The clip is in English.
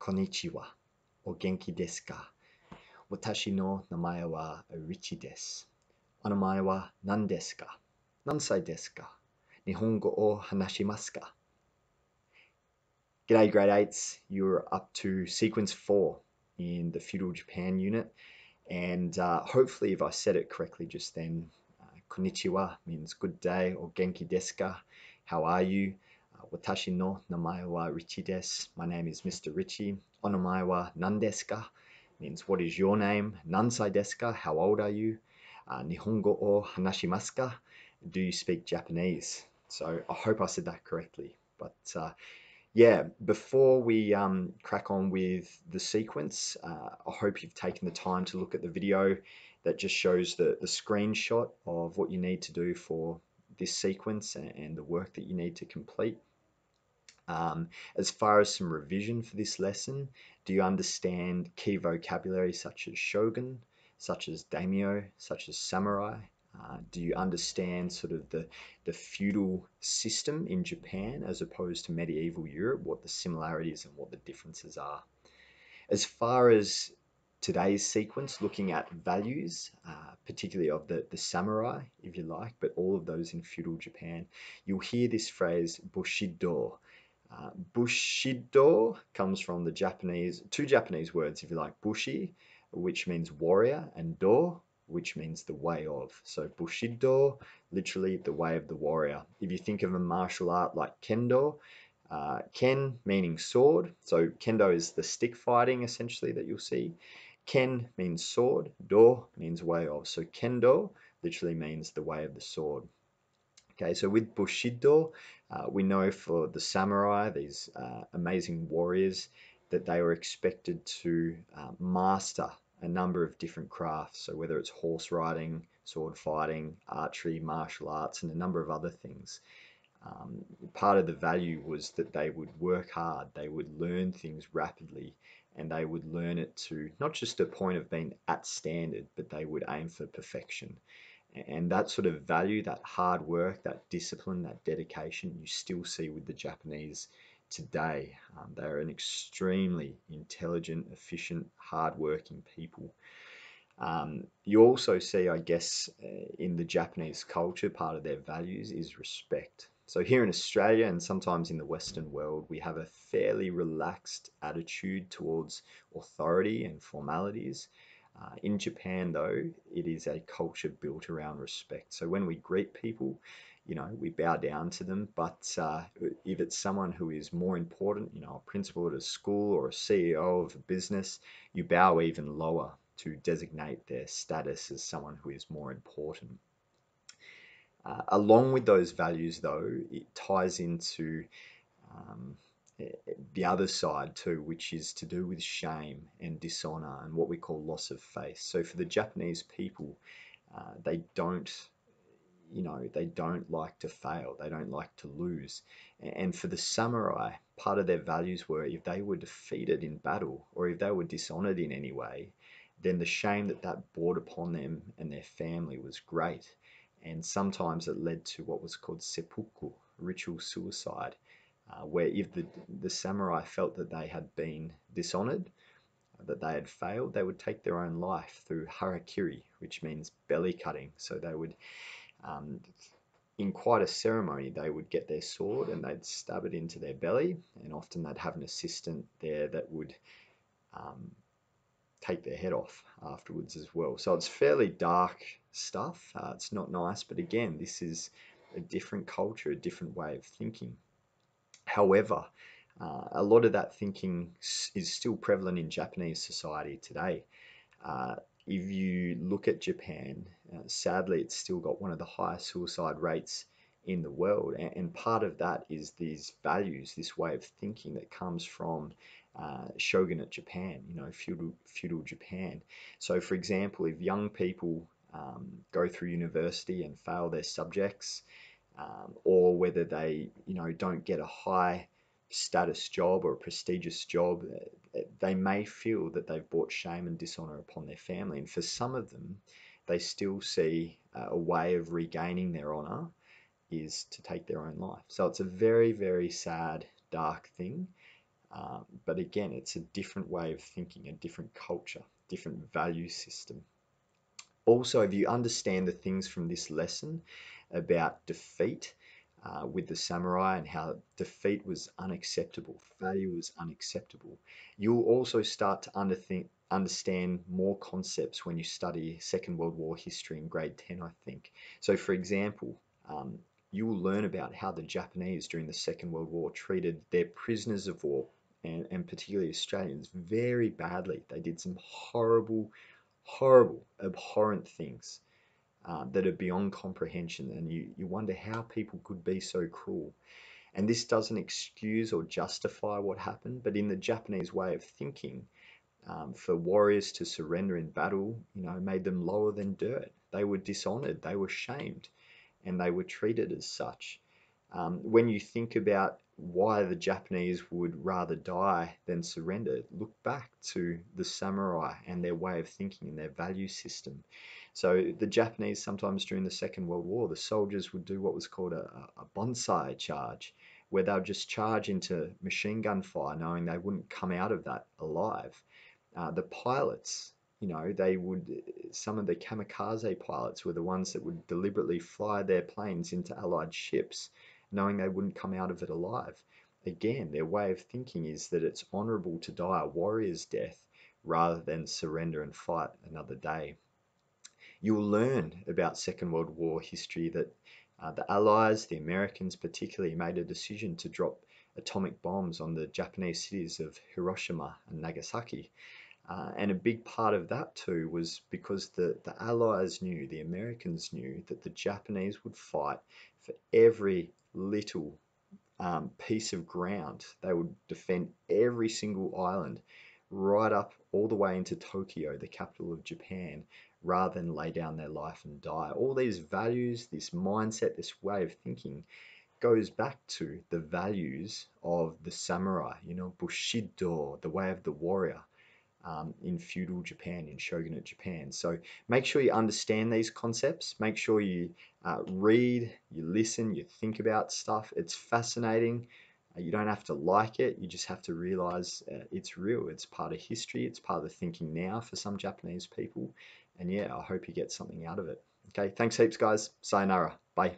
Konnichiwa. O genki desu ka? Watashi no namae wa Richie desu. Onamae wa nan desu ka? Nansai desu ka? Nihongo o hanashimasu ka? G'day grade 8s, you're up to sequence 4 in the Feudal Japan unit, and hopefully if I said it correctly just then, konnichiwa means good day, or genki desu ka, how are you? Watashi no namae wa Richie desu, my name is Mr. Richie. Onamae wa nan desu ka means what is your name? Nansai desu ka, how old are you? Nihongo o hanashimasu ka, do you speak Japanese? So I hope I said that correctly, but yeah, before we crack on with the sequence, I hope you've taken the time to look at the video that just shows the screenshot of what you need to do for this sequence and the work that you need to complete. As far as some revision for this lesson, do you understand key vocabulary such as shogun, such as daimyo, such as samurai? Do you understand sort of the feudal system in Japan as opposed to medieval Europe, what the similarities and what the differences are? As far as today's sequence, looking at values, particularly of the samurai, if you like, but all of those in feudal Japan, you'll hear this phrase Bushido. Bushido comes from the two Japanese words, if you like, bushi, which means warrior, and do, which means the way of. So Bushido, literally the way of the warrior. If you think of a martial art like kendo, ken meaning sword, so kendo is the stick fighting essentially that you'll see. Ken means sword, do means way of. So kendo literally means the way of the sword. Okay, so with Bushido, we know for the samurai, these amazing warriors, that they were expected to master a number of different crafts. So whether it's horse riding, sword fighting, archery, martial arts, and a number of other things. Part of the value was that they would work hard, they would learn things rapidly, and they would learn it to not just a point of being at standard, but they would aim for perfection. And that sort of value, that hard work, that discipline, that dedication, you still see with the Japanese today. They're an extremely intelligent, efficient, hard-working people. You also see, I guess, in the Japanese culture, part of their values is respect. So here in Australia and sometimes in the Western world, we have a fairly relaxed attitude towards authority and formalities. In Japan, though, it is a culture built around respect. So when we greet people, we bow down to them. But if it's someone who is more important, a principal at a school or a CEO of a business, you bow even lower to designate their status as someone who is more important. Along with those values, though, it ties into the other side too, which is to do with shame and dishonor and what we call loss of face. So for the Japanese people, they don't like to fail. They don't like to lose. And for the samurai, part of their values were if they were defeated in battle or if they were dishonored in any way, then the shame that brought upon them and their family was great. And sometimes it led to what was called seppuku, ritual suicide, where if the samurai felt that they had been dishonored, that they had failed, they would take their own life through harakiri, which means belly cutting. So they would, in quite a ceremony, they would get their sword and they'd stab it into their belly, and often they'd have an assistant there that would take their head off afterwards as well. So it's fairly dark stuff. It's not nice, but again, this is a different culture, a different way of thinking. However, a lot of that thinking is still prevalent in Japanese society today. If you look at Japan, sadly, it's still got one of the highest suicide rates in the world. And part of that is these values, this way of thinking that comes from shogunate Japan, feudal Japan. So, for example, if young people go through university and fail their subjects, or whether they, don't get a high status job or a prestigious job, they may feel that they've brought shame and dishonor upon their family. And for some of them, they still see a way of regaining their honor is to take their own life. So it's a very, very sad, dark thing. But again, it's a different way of thinking, a different culture, different value system. Also, if you understand the things from this lesson about defeat with the samurai and how defeat was unacceptable, failure was unacceptable, you'll also start to understand more concepts when you study Second World War history in grade 10, I think. So, for example, um, you will learn about how the Japanese during the Second World War treated their prisoners of war, and particularly Australians, very badly. They did some horrible, abhorrent things that are beyond comprehension, and you wonder how people could be so cruel. And this doesn't excuse or justify what happened, but in the Japanese way of thinking, for warriors to surrender in battle, made them lower than dirt. They were dishonored, they were shamed, and they were treated as such. When you think about why the Japanese would rather die than surrender, look back to the samurai and their way of thinking and their value system. So the Japanese, sometimes during the Second World War, the soldiers would do what was called a bonsai charge, where they would just charge into machine gun fire, knowing they wouldn't come out of that alive. The pilots, some of the kamikaze pilots were the ones that would deliberately fly their planes into Allied ships, knowing they wouldn't come out of it alive. Again, their way of thinking is that it's honorable to die a warrior's death rather than surrender and fight another day. You will learn about Second World War history that the Allies, the Americans particularly, made a decision to drop atomic bombs on the Japanese cities of Hiroshima and Nagasaki. And a big part of that too was because the Allies knew, the Americans knew, that the Japanese would fight for every little piece of ground. They would defend every single island, right up all the way into Tokyo, the capital of Japan, rather than lay down their life and die. All these values, this mindset, this way of thinking goes back to the values of the samurai, Bushido, the way of the warrior, in feudal Japan, in shogunate Japan. So make sure you understand these concepts. Make sure you read, you listen, you think about stuff. It's fascinating. You don't have to like it. You just have to realize it's real. It's part of history. It's part of the thinking now for some Japanese people. And yeah, I hope you get something out of it. Okay, thanks heaps, guys. Sayonara. Bye.